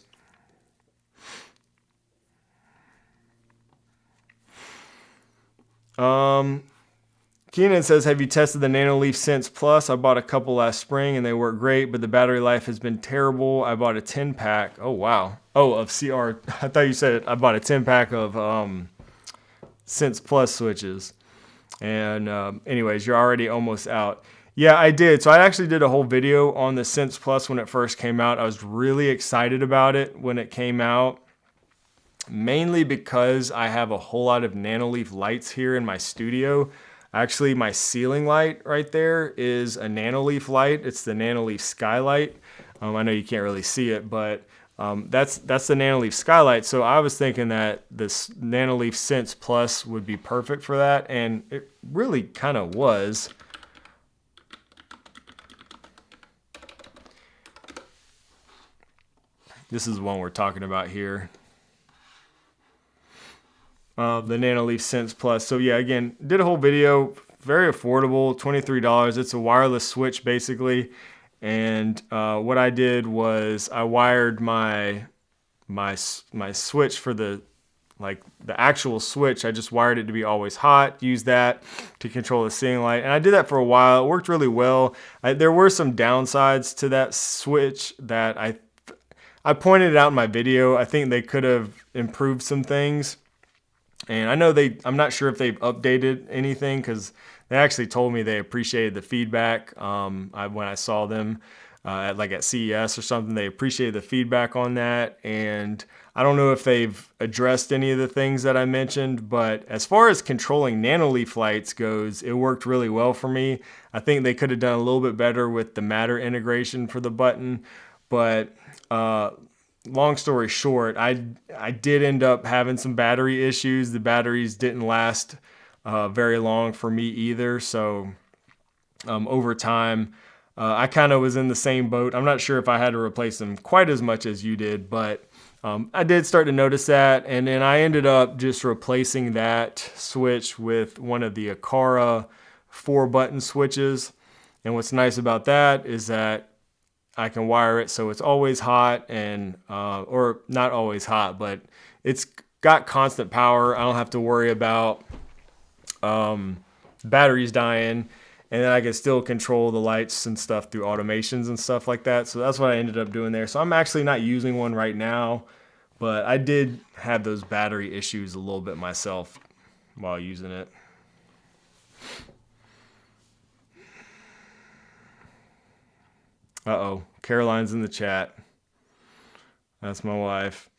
Keenan says, have you tested the Nanoleaf Sense Plus? I bought a couple last spring and they work great, but the battery life has been terrible. I bought a 10-pack. Oh, wow. Oh, of CR. I thought you said I bought a 10-pack of Sense Plus switches. And anyways, you're already almost out. Yeah, I did. So I actually did a whole video on the Sense Plus when it first came out. I was really excited about it when it came out, mainly because I have a whole lot of Nanoleaf lights here in my studio. Actually, my ceiling light right there is a Nanoleaf light. It's the Nanoleaf Skylight. I know you can't really see it, but that's the Nanoleaf Skylight. So I was thinking that this Nanoleaf Sense Plus would be perfect for that, and it really kind of was. This is the one we're talking about here. The Nanoleaf Sense Plus. So yeah, again, did a whole video, very affordable, $23. It's a wireless switch basically, and what I did was I wired my switch for the actual switch. I just wired it to be always hot, used that to control the ceiling light, and I did that for a while. It worked really well. There were some downsides to that switch that I pointed out in my video. I think they could have improved some things, and I'm not sure if they've updated anything, because they actually told me they appreciated the feedback. When I saw them at CES or something, they appreciated the feedback on that, and I don't know if they've addressed any of the things that I mentioned, but as far as controlling nanoleaf lights goes, it worked really well for me. I think they could have done a little bit better with the Matter integration for the button, but long story short, I did end up having some battery issues. The batteries didn't last very long for me either, so over time, I kind of was in the same boat. I'm not sure if I had to replace them quite as much as you did, but I did start to notice that, and then I ended up just replacing that switch with one of the Aqara 4-button switches. And what's nice about that is that I can wire it so it's always hot, and or not always hot, but it's got constant power. I don't have to worry about batteries dying, and then I can still control the lights and stuff through automations and stuff like that. So that's what I ended up doing there. So I'm actually not using one right now, but I did have those battery issues a little bit myself while using it. Uh-oh, Caroline's in the chat. That's my wife.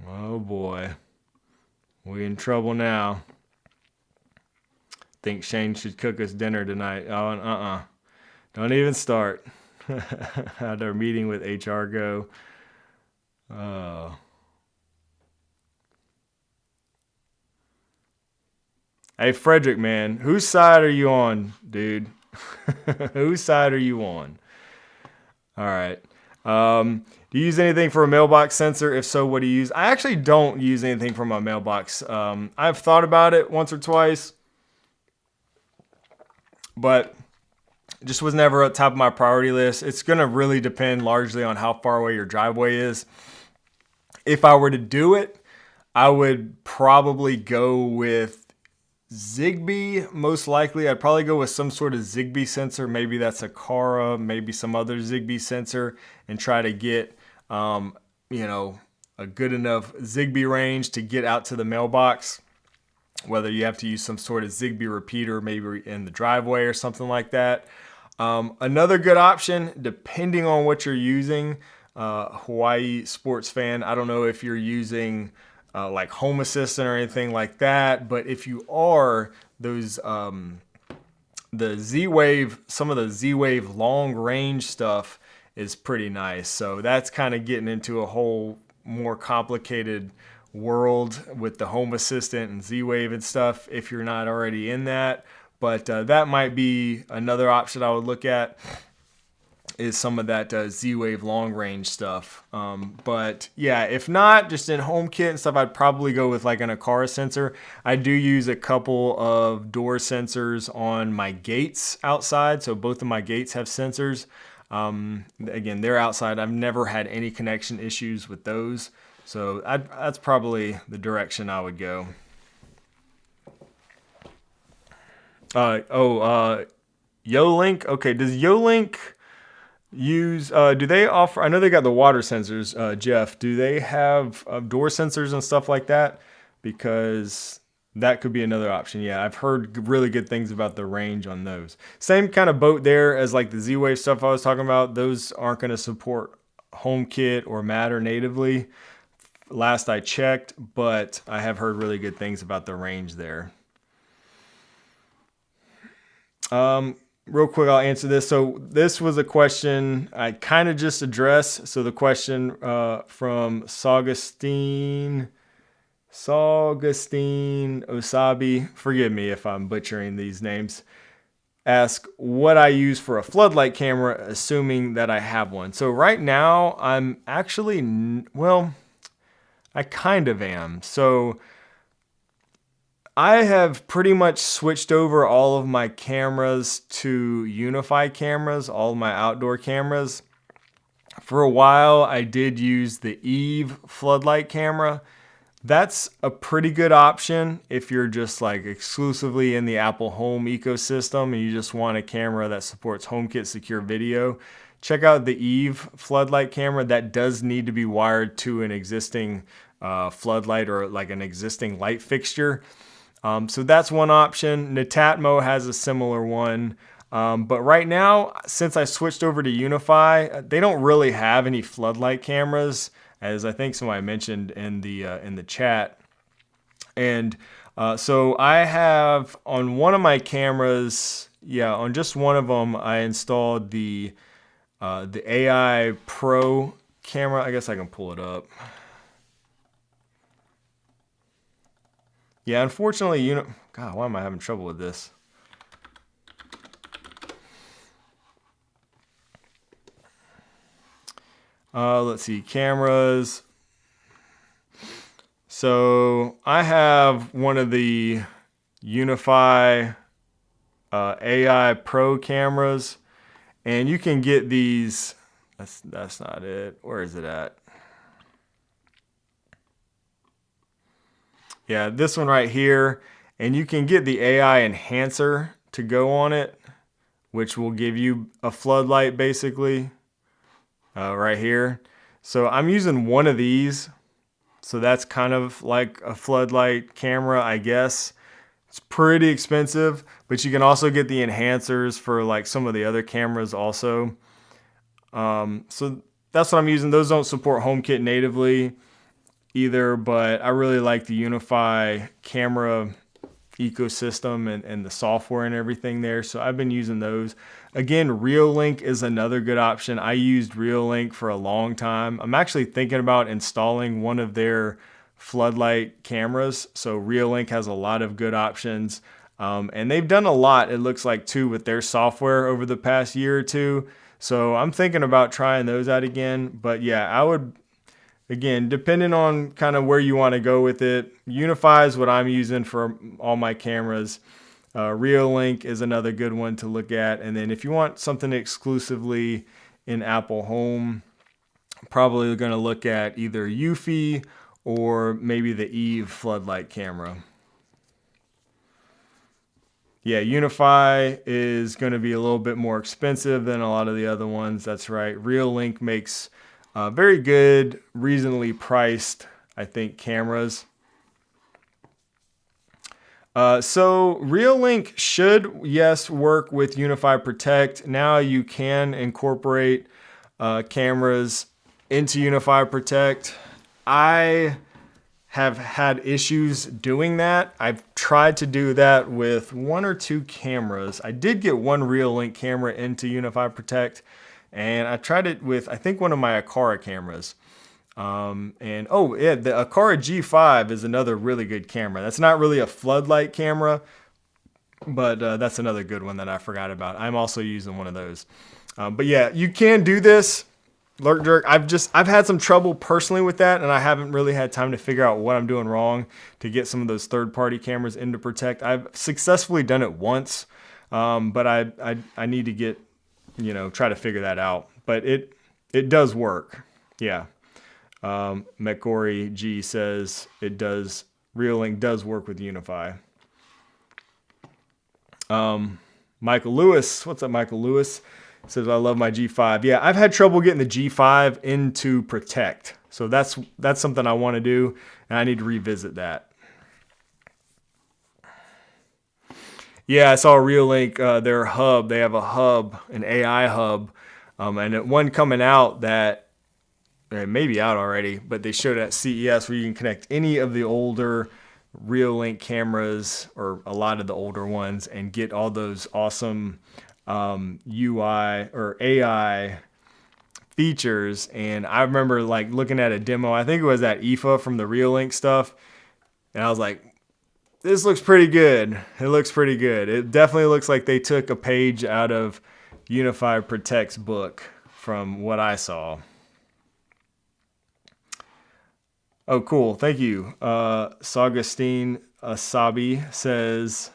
Oh boy. We in trouble now. Think Shane should cook us dinner tonight. Oh, don't even start. How'd our meeting with HR go? Oh. Hey, Frederick, man. Whose side are you on, dude? Whose side are you on? All right. Do you use anything for a mailbox sensor? If so, what do you use? I actually don't use anything for my mailbox. I've thought about it once or twice, but it just was never at top of my priority list. It's going to really depend largely on how far away your driveway is. If I were to do it, I would probably go with Zigbee. Most likely, I'd probably go with some sort of Zigbee sensor. Maybe that's a Aqara, maybe some other Zigbee sensor, and try to get a good enough Zigbee range to get out to the mailbox. Whether you have to use some sort of Zigbee repeater, maybe in the driveway or something like that. Another good option, depending on what you're using, Hawaii sports fan, I don't know if you're using like Home Assistant or anything like that, but if you are, those the Z-Wave, some of the Z-Wave long range stuff is pretty nice. So that's kind of getting into a whole more complicated world with the Home Assistant and Z-Wave and stuff if you're not already in that. But that might be another option I would look at, is some of that Z-Wave long range stuff. But yeah, if not, just in HomeKit and stuff, I'd probably go with like an Aqara sensor. I do use a couple of door sensors on my gates outside. So both of my gates have sensors. Again, they're outside. I've never had any connection issues with those. So that's probably the direction I would go. YoLink. Okay, does YoLink use, do they offer, I know they got the water sensors, Jeff. Do they have door sensors and stuff like that? Because that could be another option. Yeah, I've heard really good things about the range on those. Same kind of boat there as like the Z-Wave stuff I was talking about. Those aren't going to support HomeKit or Matter natively, last I checked, but I have heard really good things about the range there. Real quick, I'll answer this. So this was a question I kind of just addressed. So the question from Saugustine Osabi, forgive me if I'm butchering these names, ask what I use for a floodlight camera, assuming that I have one. So right now I'm actually, well, I kind of am. So I have pretty much switched over all of my cameras to Unify cameras, all of my outdoor cameras. For a while, I did use the Eve floodlight camera. That's a pretty good option if you're just like exclusively in the Apple Home ecosystem and you just want a camera that supports HomeKit secure video. Check out the Eve floodlight camera. That does need to be wired to an existing floodlight or like an existing light fixture. So that's one option. Netatmo has a similar one. But right now, since I switched over to Unify, they don't really have any floodlight cameras, as I think somebody mentioned in the chat. And so I have on one of my cameras, on just one of them, I installed the AI Pro camera. I guess I can pull it up. Yeah, unfortunately, God, why am I having trouble with this? Let's see, cameras. So I have one of the Unify AI Pro cameras, and you can get these. That's not it. Where is it at? Yeah, this one right here, and you can get the AI enhancer to go on it, which will give you a floodlight basically. Right here. So I'm using one of these. So that's kind of like a floodlight camera, I guess. It's pretty expensive, but you can also get the enhancers for like some of the other cameras also. So that's what I'm using. Those don't support HomeKit natively either, but I really like the Unify camera ecosystem and the software and everything there. So I've been using those. Again, Reolink is another good option. I used Reolink for a long time. I'm actually thinking about installing one of their floodlight cameras. So Reolink has a lot of good options. And they've done a lot, it looks like, too, with their software over the past year or two. So I'm thinking about trying those out again. But yeah, I would, again, depending on kind of where you want to go with it, Unify is what I'm using for all my cameras. Reolink is another good one to look at. And then if you want something exclusively in Apple Home, probably going to look at either Eufy or maybe the Eve floodlight camera. Yeah, Unify is going to be a little bit more expensive than a lot of the other ones. That's right. Reolink makes very good, reasonably priced, I think, cameras. So Reolink should, yes, work with Unify Protect. Now you can incorporate cameras into Unify Protect. I have had issues doing that. I've tried to do that with one or two cameras. I did get one Reolink camera into Unify Protect, and I tried it with, I think, one of my Aqara cameras. And oh yeah, the Aqara G5 is another really good camera. That's not really a floodlight camera, but that's another good one that I forgot about. I'm also using one of those. But yeah, you can do this. Lurk Jerk, I've had some trouble personally with that, and I haven't really had time to figure out what I'm doing wrong to get some of those third-party cameras into Protect. I've successfully done it once, but I need to get, try to figure that out. But it does work. Yeah. McCory G says it does. Reolink does work with Unify. Michael Lewis, what's up, Michael Lewis? Says I love my G5. Yeah, I've had trouble getting the G5 into Protect, so that's something I want to do, and I need to revisit that. Yeah, I saw Reolink, their hub. They have a hub, an AI hub, and one coming out that. It may be out already, but they showed at CES where you can connect any of the older Reolink cameras or a lot of the older ones and get all those awesome UI or AI features. And I remember like looking at a demo, I think it was at IFA from the Reolink stuff, and I was like, this looks pretty good. It looks pretty good. It definitely looks like they took a page out of Unify Protect's book from what I saw. Oh, cool. Thank you, Saugustine. Asabi says,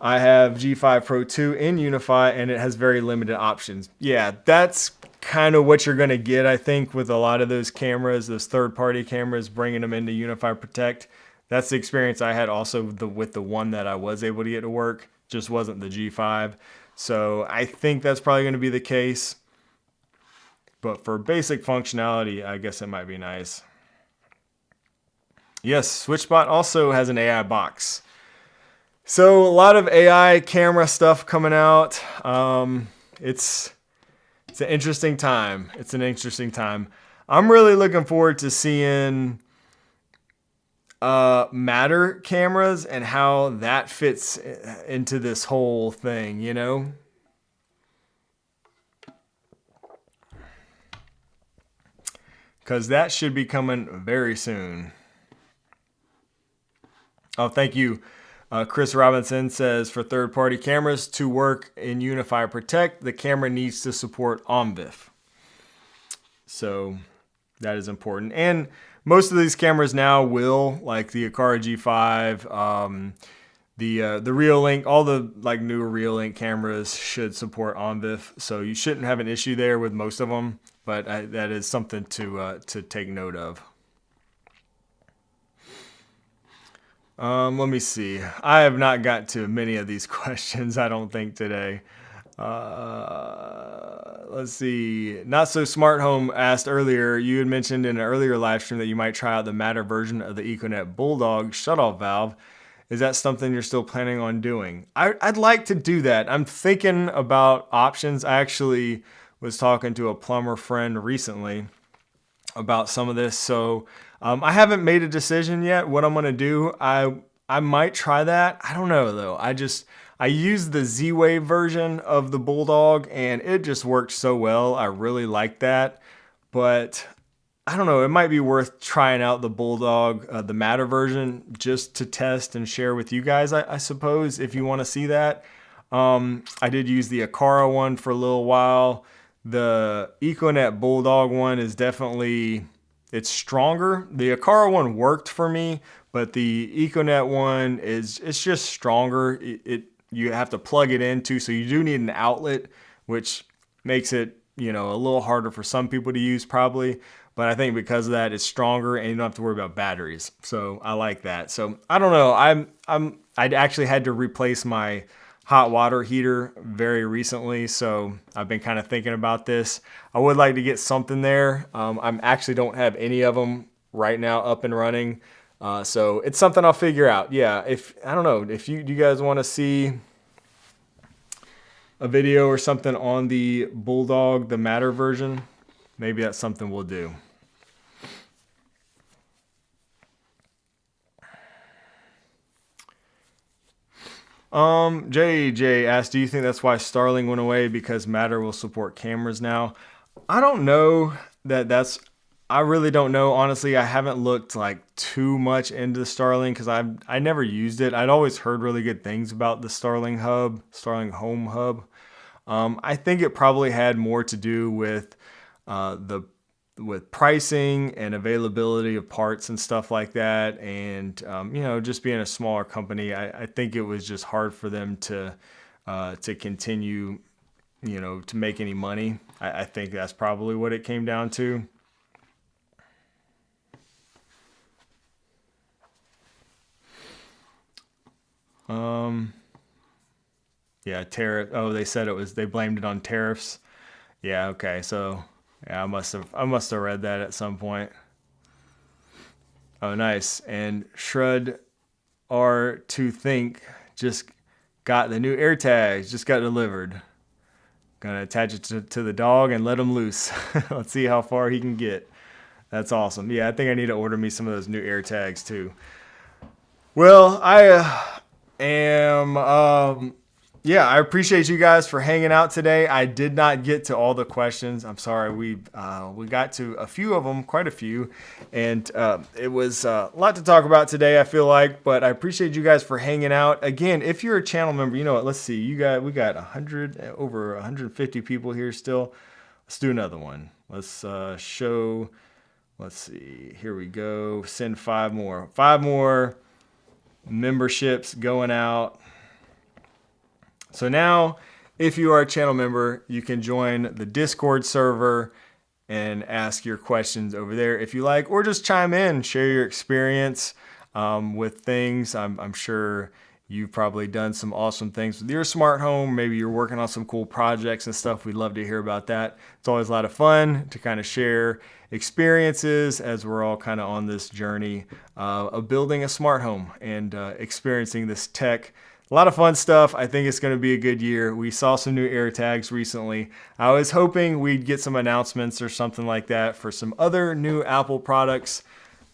I have G5 Pro 2 in Unify and it has very limited options. Yeah, that's kind of what you're going to get, I think, with a lot of those cameras, those third-party cameras, bringing them into Unify Protect. That's the experience I had also with the one that I was able to get to work. Just wasn't the G5. So I think that's probably going to be the case. But for basic functionality, I guess it might be nice. Yes, SwitchBot also has an AI box. So a lot of AI camera stuff coming out. It's an interesting time. It's an interesting time. I'm really looking forward to seeing Matter cameras and how that fits into this whole thing, you know? Because that should be coming very soon. Oh, thank you. Chris Robinson says, for third-party cameras to work in Unify Protect, the camera needs to support OMVIF. So that is important. And most of these cameras now will, like the Aqara G5, the Reolink, all the like newer Reolink cameras should support OMVIF. So you shouldn't have an issue there with most of them. But that is something to take note of. Let me see. I have not got to many of these questions, I don't think, today. Let's see. Not So Smart Home asked earlier, you had mentioned in an earlier live stream that you might try out the Matter version of the Econet Bulldog shutoff valve. Is that something you're still planning on doing? I'd like to do that. I'm thinking about options. I actually was talking to a plumber friend recently about some of this. So I haven't made a decision yet what I'm going to do. I might try that. I don't know though. I used the Z-Wave version of the Bulldog and it just worked so well. I really like that. But I don't know. It might be worth trying out the Bulldog, the Matter version, just to test and share with you guys, I suppose, if you want to see that. I did use the Aqara one for a little while. The Econet Bulldog one is definitely, it's stronger. The Aqara one worked for me, but the Econet one it's just stronger. You have to plug it into, so you do need an outlet, which makes it, you know, a little harder for some people to use probably. But I think because of that, it's stronger and you don't have to worry about batteries. So I like that. So I don't know. I'd actually had to replace my hot water heater very recently, so I've been kind of thinking about this. I would like to get something there. I actually don't have any of them right now up and running, so it's something I'll figure out. Yeah, I don't know if you guys want to see a video or something on the Bulldog, the Matter version, maybe that's something we'll do. JJ asked, do you think that's why Starlink went away, because Matter will support cameras now? I don't know I really don't know. Honestly, I haven't looked like too much into Starlink because I never used it. I'd always heard really good things about the Starlink Home Hub. I think it probably had more to do with with pricing and availability of parts and stuff like that. And, you know, just being a smaller company, I think it was just hard for them to continue, you know, to make any money. I think that's probably what it came down to. Yeah, tariff. Oh, they said they blamed it on tariffs. Yeah, okay. So yeah, I must have read that at some point. Oh, nice. And Shred R2 Think just got the new AirTags, just got delivered. Gonna attach it to the dog and let him loose. Let's see how far he can get. That's awesome. Yeah, I think I need to order me some of those new AirTags too. Well, I am yeah, I appreciate you guys for hanging out today. I did not get to all the questions. I'm sorry. We got to a few of them, quite a few, and it was a lot to talk about today, I feel like. But I appreciate you guys for hanging out. Again, if you're a channel member, you know what? Let's see. We got over 150 people here still. Let's do another one. Let's show. Let's see. Here we go. Send 5 more. 5 more. memberships going out. So now, if you are a channel member, you can join the Discord server and ask your questions over there if you like, or just chime in, share your experience with things. I'm sure you've probably done some awesome things with your smart home. Maybe you're working on some cool projects and stuff. We'd love to hear about that. It's always a lot of fun to kind of share experiences as we're all kind of on this journey of building a smart home and experiencing this tech. A lot of fun stuff. I think it's going to be a good year. We saw some new AirTags recently. I was hoping we'd get some announcements or something like that for some other new Apple products,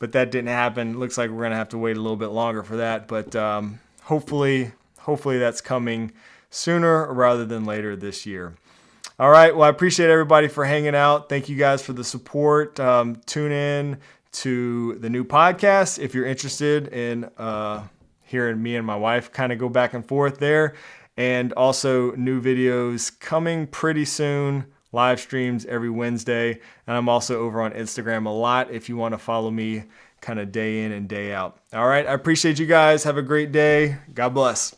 but that didn't happen. Looks like we're going to have to wait a little bit longer for that, but hopefully that's coming sooner rather than later this year. All right. Well, I appreciate everybody for hanging out. Thank you guys for the support. Tune in to the new podcast if you're interested in hearing me and my wife kind of go back and forth there. And also new videos coming pretty soon, live streams every Wednesday. And I'm also over on Instagram a lot if you want to follow me kind of day in and day out. All right. I appreciate you guys. Have a great day. God bless.